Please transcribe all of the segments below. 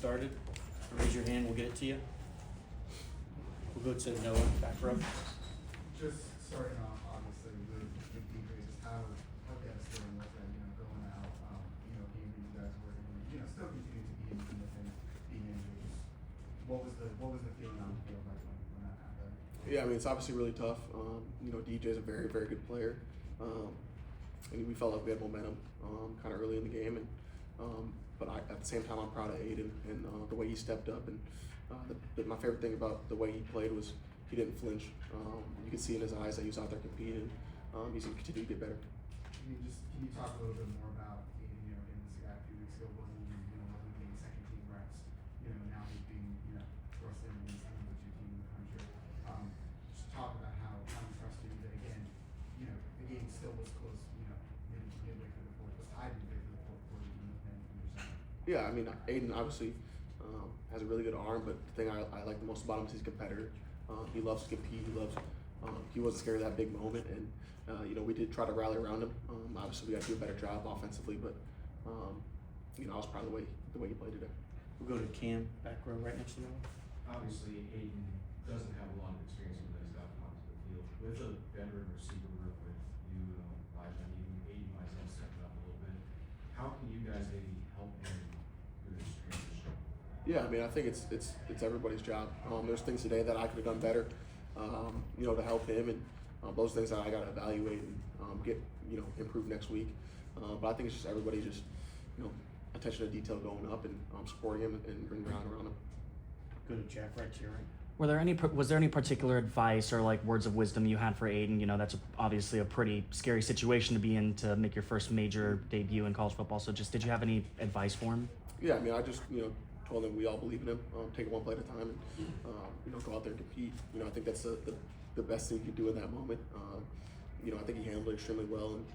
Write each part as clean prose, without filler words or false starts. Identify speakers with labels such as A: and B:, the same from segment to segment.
A: started. Raise your hand, we'll get it to you. We'll go to Noah, back row.
B: Just starting off, obviously, with Dike, how devastating was that, going out, game that you guys were in, still continue to be in with him being injured. What was the feeling on the field like when that happened?
C: Yeah, I mean, it's obviously really tough. DJ is a very, very good player. And we felt like we had momentum kind of early in the game. But at the same time, I'm proud of Aiden and the way he stepped up. And my favorite thing about the way he played was he didn't flinch. You could see in his eyes that he was out there competing. He's going to continue to get better.
B: Can you talk a little bit more about Aiden, getting this guy a few weeks ago, wasn't getting second team reps, now he's being, thrust in against the number 2 team in the country. Just talk about how he trusted you that again, the game still was close, midway through the fourth, was tied midway through the fourth quarter, even with him from your side.
C: Yeah, I mean, Aiden obviously has a really good arm, but the thing I like the most about him is he's a competitor. He loves to compete. He wasn't scared of that big moment, and we did try to rally around him. Obviously, we got to do a better job offensively, but I was proud of the way he played today.
A: We'll go to Cam, back row, right next to Noah.
D: Obviously, Aiden doesn't have a lot of experience with his stuff onto the field. With a veteran receiver group with you, Elijah, and even Aiden myself stepping up a little bit, how can you guys maybe help him through this transition?
C: Yeah, I mean, I think it's everybody's job. There's things today that I could have done better, to help him, and those things that I got to evaluate and get, improve next week. But I think it's just everybody just, attention to detail going up and supporting him and bringing around him.
A: Go to Jack, right to your right.
E: Was there any particular advice or like words of wisdom you had for Aiden? That's obviously a pretty scary situation to be in to make your first major debut in college football. So did you have any advice for him?
C: Yeah, I mean, I just, told him we all believe in him. Take it one play at a time, and go out there and compete. I think that's the best thing you can do in that moment. I think he handled it extremely well, and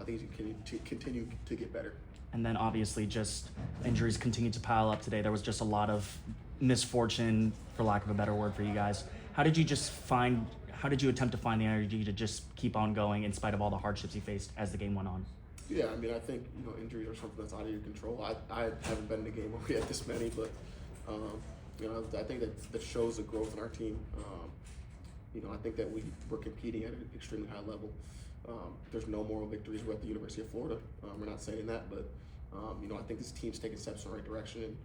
C: I think he's going to continue to get better.
E: And then obviously just injuries continued to pile up today. There was just a lot of misfortune, for lack of a better word, for you guys. How did you attempt to find the energy to just keep on going in spite of all the hardships you faced as the game went on?
C: Yeah, I mean, I think, injuries are something that's out of your control. I haven't been in a game where we had this many, but, I think that shows the growth in our team. I think that we're competing at an extremely high level. There's no moral victories. We're at the University of Florida. We're not saying that, but, I think this team's taking steps in the right direction, and,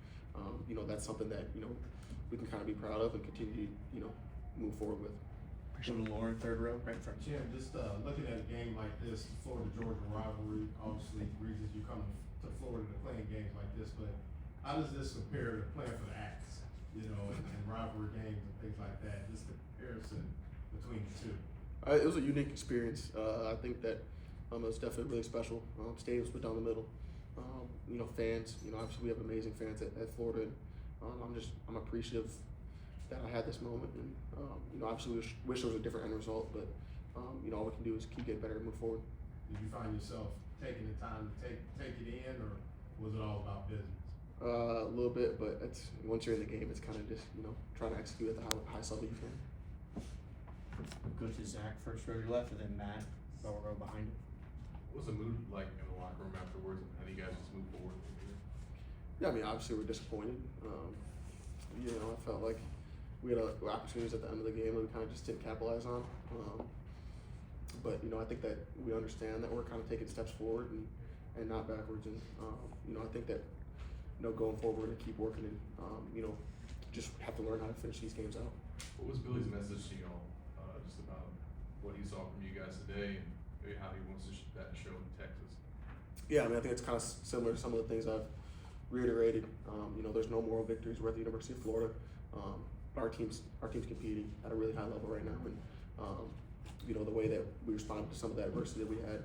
C: that's something that, we can kind of be proud of and continue to, move forward with.
A: Go to Lauren, third row, right in front.
F: Jim, just looking at a game like this, the Florida-Georgia rivalry, obviously reasons you come to Florida to playing games like this, but how does this compare to playing for the Axe, and rivalry games and things like that, just the comparison between the two?
C: It was a unique experience. I think that it was definitely really special. Stadiums put down the middle. Fans, obviously we have amazing fans at Florida. And, I'm appreciative that I had this moment, and obviously wish there was a different end result, but all we can do is keep getting better and move forward.
F: Did you find yourself taking the time to take it in, or was it all about business?
C: A little bit, but once you're in the game, it's kind of just trying to execute at the highest level you can.
A: Go to Zach, first row to your left, and then Matt, lower row behind him.
G: What was the mood like in the locker room afterwards, and how do you guys just move forward from here?
C: Yeah, I mean, obviously we're disappointed. I felt like we had opportunities at the end of the game that we kind of just didn't capitalize on. But I think that we understand that we're kind of taking steps forward and not backwards. And I think that going forward we're gonna keep working and just have to learn how to finish these games out.
G: What was Billy's message to y'all, just about what he saw from you guys today, and maybe how he wants that to show in Texas?
C: Yeah, I mean, I think it's kind of similar to some of the things I've reiterated. There's no moral victories. We're at the University of Florida. Our team's competing at a really high level right now, and the way that we responded to some of the adversity that we had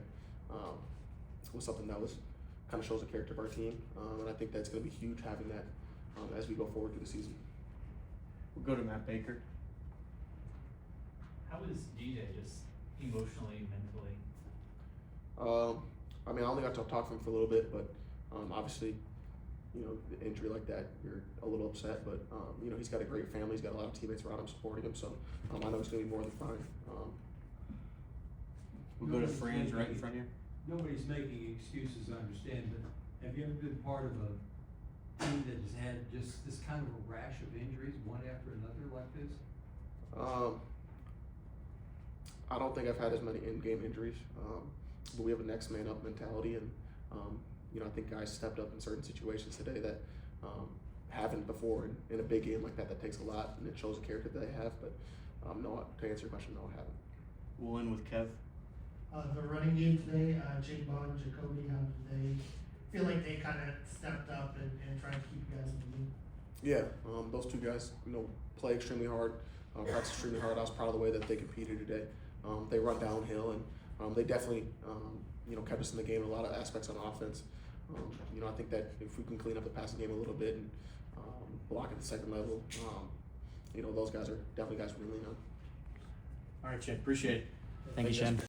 C: was something that was kind of shows the character of our team, and I think that's going to be huge having that as we go forward through the season.
A: We'll go to Matt Baker.
H: How is DJ just emotionally, mentally?
C: I mean, I only got to talk to him for a little bit, but obviously, the injury like that, you're a little upset, but he's got a great family. He's got a lot of teammates around him supporting him, so I know he's going to be more than fine.
A: We'll go to Franz, right in front here.
I: Nobody's making excuses, I understand, but have you ever been part of a team that has had just kind of a rash of injuries, one after another like this?
C: I don't think I've had as many in-game injuries, but we have a next man up mentality, and you know, I think guys stepped up in certain situations today that haven't before in a big game like that. That takes a lot, and it shows the character that they have. But no, to answer your question, no, I haven't.
A: We'll end with Kev.
J: The running game today, Jay Bond, Jacoby, how did they feel like they kind of stepped up and tried to keep you guys in the game?
C: Yeah, those two guys, you know, play extremely hard, practice extremely hard. I was proud of the way that they competed today. They run downhill, and they definitely, you know, kept us in the game in a lot of aspects on offense. You know, I think that if we can clean up the passing game a little bit and block at the second level, you know, those guys are definitely guys we can lean on.
A: All right, Chad. Appreciate it.
E: Thank you,
A: guys.
E: Shem.